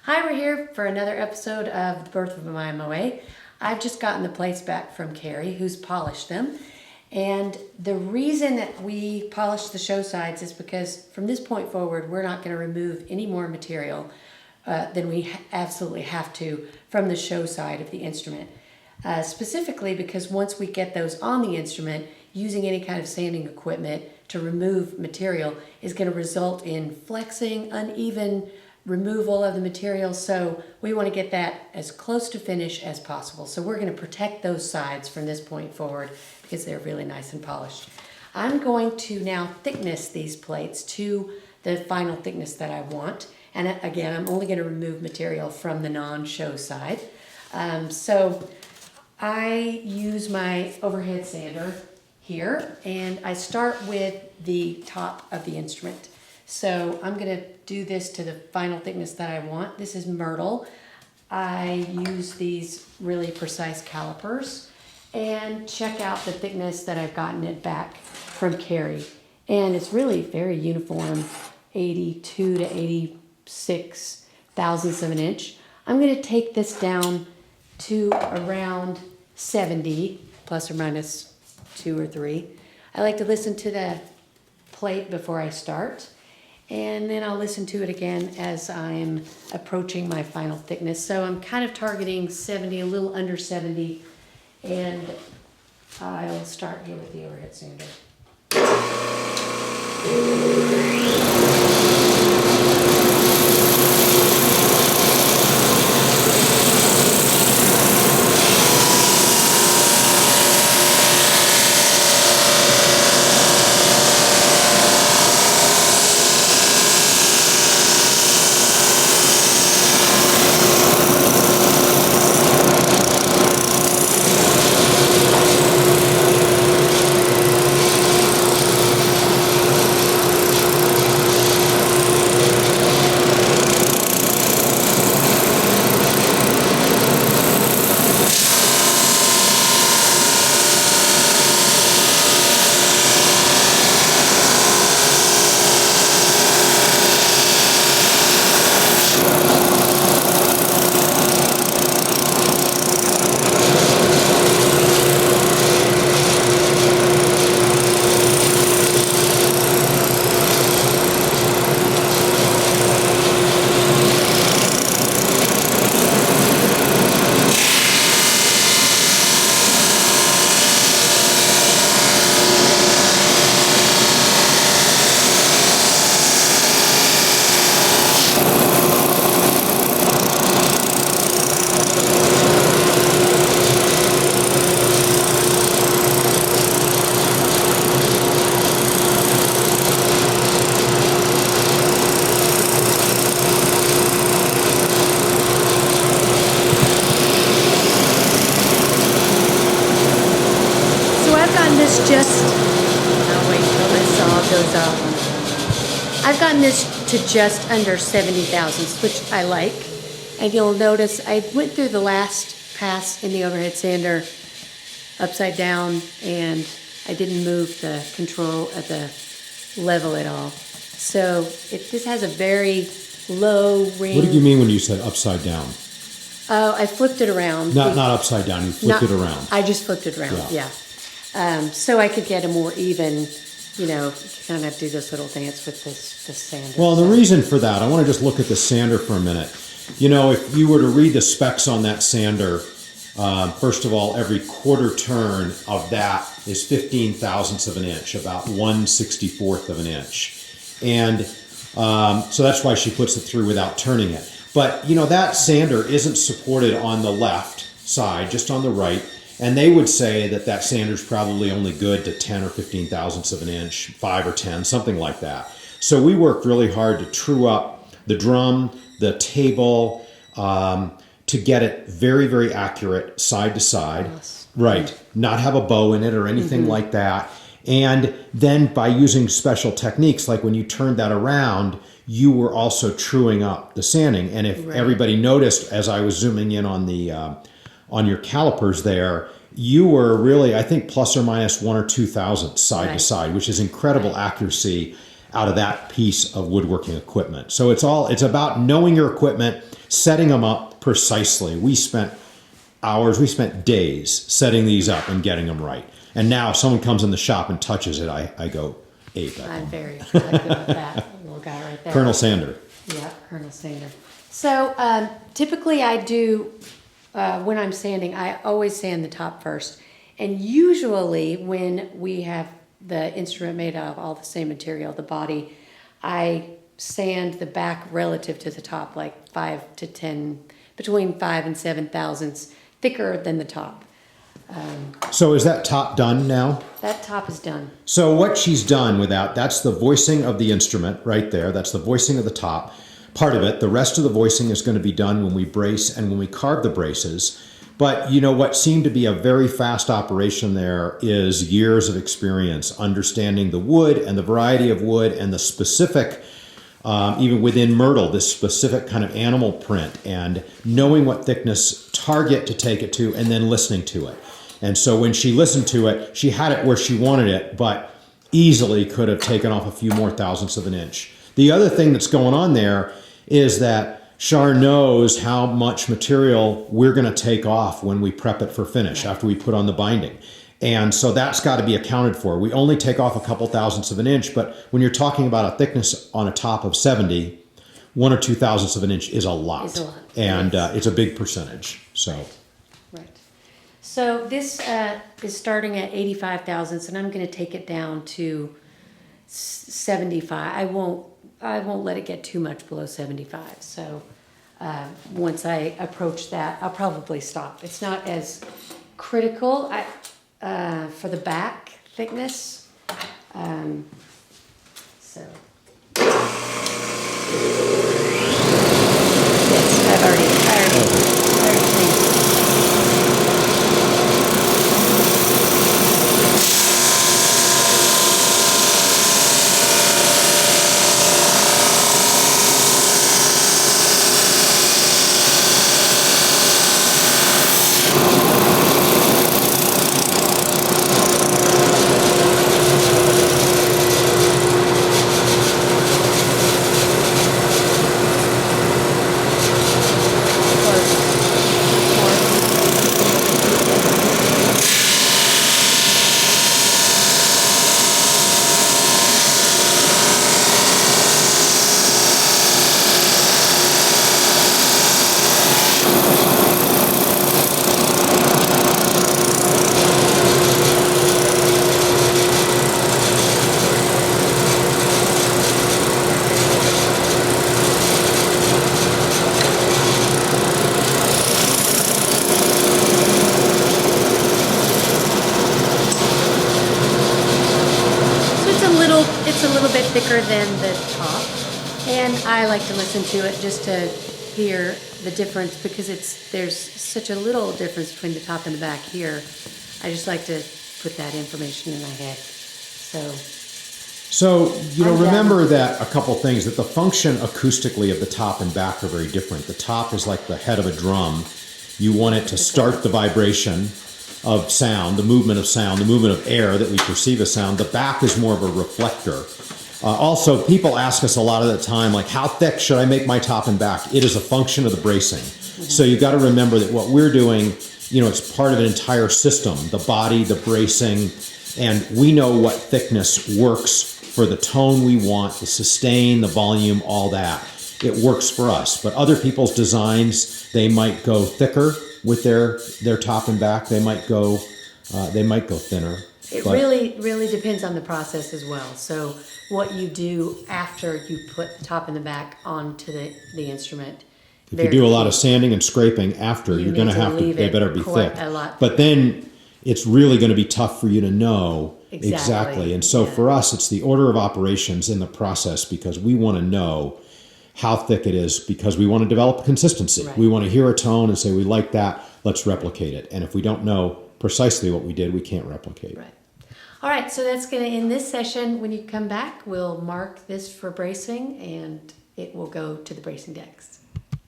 Hi, we're here for another episode of The Birth of Mya-Moe. I've just gotten the plates back from Carrie, who's polished them. And the reason that we polished the show sides is because from this point forward, we're not going to remove any more material than we absolutely have to from the show side of the instrument. Specifically because once we get those on the instrument, using any kind of sanding equipment to remove material is going to result in flexing, uneven removal of the material. So we want to get that as close to finish as possible. So we're going to protect those sides from this point forward because they're really nice and polished. I'm going to now thickness these plates to the final thickness that I want. And again, I'm only going to remove material from the non-show side. So I use my overhead sander here, and I start with the top of the instrument. So I'm going to do this to the final thickness that I want. This is Myrtle. I use these really precise calipers and check out the thickness that I've gotten it back from Carrie. And it's really very uniform, 82 to 86 thousandths of an inch. I'm going to take this down to around 70, plus or minus 2 or 3. I like to listen to the plate before I start, and then I'll listen to it again as I'm approaching my final thickness. So I'm kind of targeting 70, a little under 70, and I'll start here with the overhead sander. I've gotten this to just under 70 thousandths, which I like. And you'll notice I went through the last pass in the overhead sander upside down, and I didn't move the control at the level at all. So this has a very low ring. What did you mean when you said upside down? Oh, I flipped it around. Not upside down, you flipped it around. I just flipped it around, yeah. So I could get a more even, kind of do this little dance with this sander. Well, the reason for that, I want to just look at the sander for a minute. If you were to read the specs on that sander, first of all, every quarter turn of that is 15 thousandths of an inch, about 1/64th of an inch. And so that's why she puts it through without turning it. But, that sander isn't supported on the left side, just on the right. And they would say that sander's probably only good to 10 or 15 thousandths of an inch, 5 or 10, something like that. So we worked really hard to true up the drum, the table, to get it very, very accurate side to side. Yes. Right. Not have a bow in it or anything like that. And then by using special techniques, like when you turned that around, you were also truing up the sanding. And if everybody noticed, as I was zooming in on the on your calipers there, you were really, I think, plus or minus 1 or 2 thousandths side to side, which is incredible accuracy out of that piece of woodworking equipment. So it's about knowing your equipment, setting them up precisely. We spent hours, we spent days setting these up and getting them right. And now if someone comes in the shop and touches it, I go ape at I'm them. very good with that little guy right there. Colonel Sander. Yeah, Colonel Sander. So typically I do, when I'm sanding, I always sand the top first. And usually when we have the instrument made out of all the same material, the body, I sand the back relative to the top, like 5 to 10, between 5 and 7 thousandths thicker than the top. So is that top done now? That top is done. So what she's done with that's the voicing of the instrument right there. That's the voicing of the top. Part of it. The rest of the voicing is going to be done when we brace and when we carve the braces. But you know what seemed to be a very fast operation there is years of experience, understanding the wood and the variety of wood and the specific, even within myrtle, this specific kind of animal print, and knowing what thickness target to take it to and then listening to it. And so when she listened to it, she had it where she wanted it, but easily could have taken off a few more thousandths of an inch. The other thing that's going on there is that Char knows how much material we're going to take off when we prep it for finish after we put on the binding. And so that's got to be accounted for. We only take off a couple thousandths of an inch, but when you're talking about a thickness on a top of 70, 1 or 2 thousandths of an inch is a lot. Is a lot. And it's a big percentage. So. Right. So this is starting at 85 thousandths, and I'm going to take it down to 75. I won't let it get too much below 75. So once I approach that, I'll probably stop. It's not as critical for the back thickness. So yes, I've already cleaned it. It's a little bit thicker than the top, and I like to listen to it just to hear the difference because there's such a little difference between the top and the back here. I just like to put that information in my head. So remember that a couple things, that the function acoustically of the top and back are very different. The top is like the head of a drum. You want it to start the vibration of sound, the movement of sound, the movement of air that we perceive as sound. The back is more of a reflector. Also, people ask us a lot of the time, like, how thick should I make my top and back? It is a function of the bracing. So you've got to remember that what we're doing, it's part of an entire system, the body, the bracing, and we know what thickness works for the tone we want, the sustain, the volume, all that. It works for us. But other people's designs, they might go thicker with their top and back. They might go thinner. It really depends on the process as well. So what you do after you put the top and the back onto the instrument. If you do a lot of sanding and scraping after, you're going to have to. They better be thick. But then it's really going to be tough for you to know exactly. And so for us, it's the order of operations in the process because we want to know how thick it is because we want to develop consistency. Right. We want to hear a tone and say, we like that, let's replicate it. And if we don't know precisely what we did, we can't replicate. Right. All right, so that's going to end this session. When you come back, we'll mark this for bracing and it will go to the bracing decks.